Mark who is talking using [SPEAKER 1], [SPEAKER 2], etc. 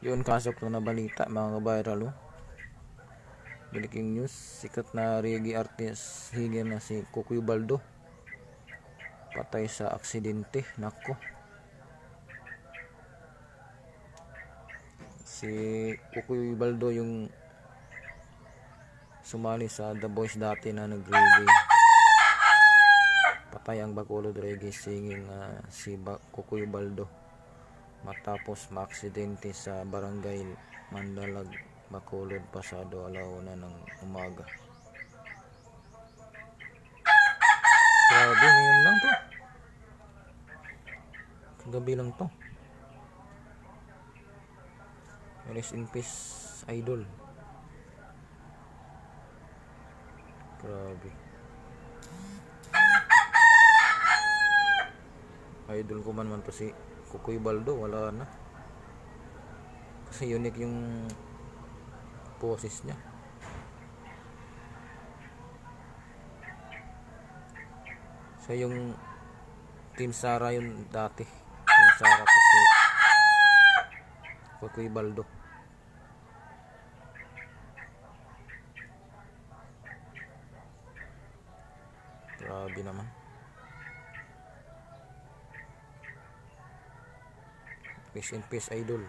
[SPEAKER 1] Yun, kasok lang na balita mga viral, oh. Breaking news, sikat na reggae artist higin na si Kukoy Baldo patay sa aksidente. Nako, si Kukoy Baldo yung sumali sa The Voice dati na nag-reggae. Patay ang Bacolod reggae singing si Kukoy Baldo matapos maaksidente sa barangay Mandalag, Bacolod pasado 1:00 ng umaga. Grabe, ngayon lang to. Kagabi lang to. Rest in peace, idol. Grabe. Idol ko man to si Kukoy Baldo, wala na. Kasi unique yung poses niya. Siya yung Team Sara yung dati. Team Sara to si Kukoy Baldo. Grabe naman. Peace in peace, idol.